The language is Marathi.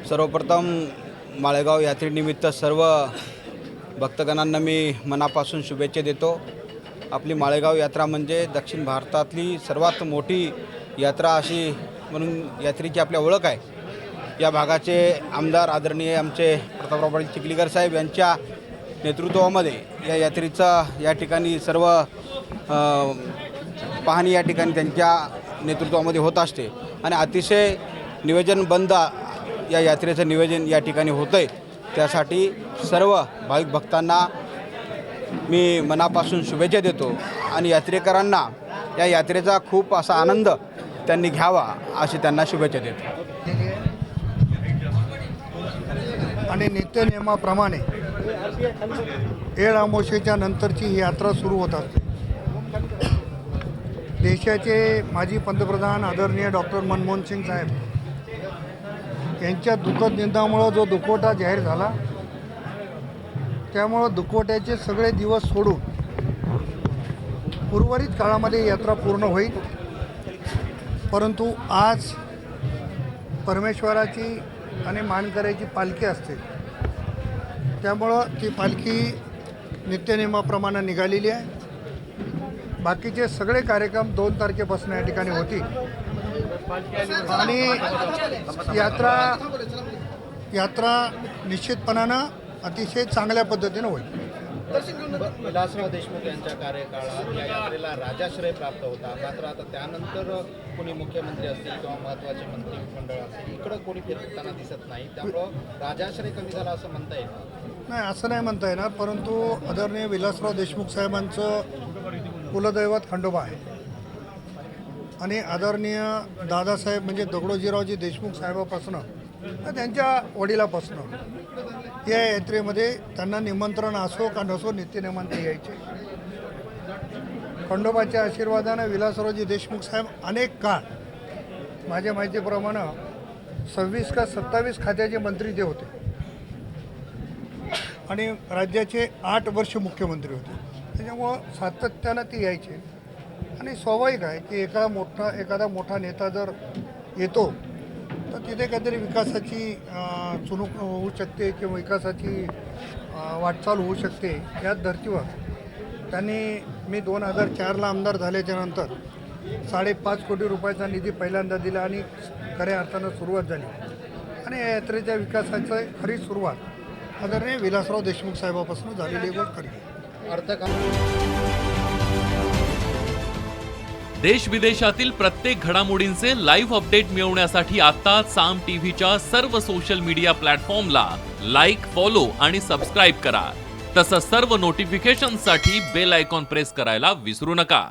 सर्वप्रथम माळेगाव यात्रेनिमित्त सर्व भक्तगणांना मी मनापासून शुभेच्छा देतो। आपली माळेगाव यात्रा म्हणजे दक्षिण भारतातली सर्वात मोठी यात्रा अशी म्हणून यात्रेची आपल्या ओळख आहे। या भागाचे आमदार आदरणीय आमचे प्रतापराव चिखलीकर साहेब यांच्या नेतृत्वामध्ये या यात्रेचा या ठिकाणी सर्व पाहणी या ठिकाणी त्यांच्या नेतृत्वामध्ये होत असते आणि अतिशय नियोजनबद्ध या यात्रेचं नियोजन या ठिकाणी होतं आहे। त्यासाठी सर्व भाविक भक्तांना मी मनापासून शुभेच्छा देतो आणि यात्रेकरांना या यात्रेचा खूप असा आनंद त्यांनी घ्यावा अशी त्यांना शुभेच्छा देतो। आणि नित्यनियमाप्रमाणे येळ अमावस्येच्या नंतरची ही यात्रा सुरू होत असते। देशाचे माजी पंतप्रधान आदरणीय डॉक्टर मनमोहन सिंग साहेब यांच्या दुःखद निधनामुळं जो दुखवटा जाहीर झाला, त्यामुळं दुखवट्याचे सगळे दिवस सोडून उर्वरित काळामध्ये यात्रा पूर्ण होईल। परंतु आज परमेश्वराची आणि मानकऱ्याची पालखी असते, त्यामुळं ती पालखी नित्यनियमाप्रमाणे निघालेली आहे। बाकीचे सगळे कार्यक्रम 2 तारखेपासून या ठिकाणी होतील आणि यात्रा निश्चितपणानं अतिशय चांगल्या पद्धतीनं होईल। विलासराव देशमुख यांच्या कार्यकाळात या यात्रेला राजाश्रय प्राप्त होता, मात्र आता त्यानंतर कोणी मुख्यमंत्री असतील किंवा महत्त्वाचे मंत्रिमंडळ असेल इकडं कोणी फिरताना दिसत नाही, त्यामुळं राजाश्रय कमी झाला असं म्हणता येईल? नाही, असं नाही म्हणता येणार, परंतु आदरणीय विलासराव देशमुख साहेबांचं कुलदैवत खंडोबा आहे आणि आदरणीय दादासाहेब म्हणजे दगडोजीरावजी देशमुख साहेबापासून त्यांच्या वडिलापासून या यात्रेमध्ये त्यांना निमंत्रण असो का नसो नित्यनियमांत यायचे। खंडोबाच्या आशीर्वादाने विलासरावजी देशमुख साहेब अनेक काळ माझ्या माहितीप्रमाणे 26 का 27 खात्याचे मंत्री ते होते आणि राज्याचे 8 वर्ष मुख्यमंत्री होते। त्याच्यामुळं सातत्यानं ते यायचे आणि स्वाभाविक आहे की एखादा मोठा नेता जर येतो तर तिथे काहीतरी विकासाची चुणूक होऊ शकते किंवा विकासाची वाटचाल होऊ शकते। याच धर्तीवर त्यांनी मी 2004ला आमदार झाल्याच्यानंतर 5.5 कोटी रुपयाचा निधी पहिल्यांदा दिला आणि खऱ्या अर्थानं सुरुवात झाली आणि या यात्रेच्या विकासाची खरी सुरुवात आदरणीय विलासराव देशमुख साहेबापासून झालेली गोष्ट खरी। देश विदेशातील प्रत्येक घडामोडींचे लाईव्ह अपडेट मिळवण्यासाठी आता साम टीव्हीच्या सर्व सोशल मीडिया प्लॅटफॉर्मला लाईक, फॉलो आणि सबस्क्राईब करा। तसंच सर्व नोटिफिकेशनसाठी बेल आयकॉन प्रेस करायला विसरू नका।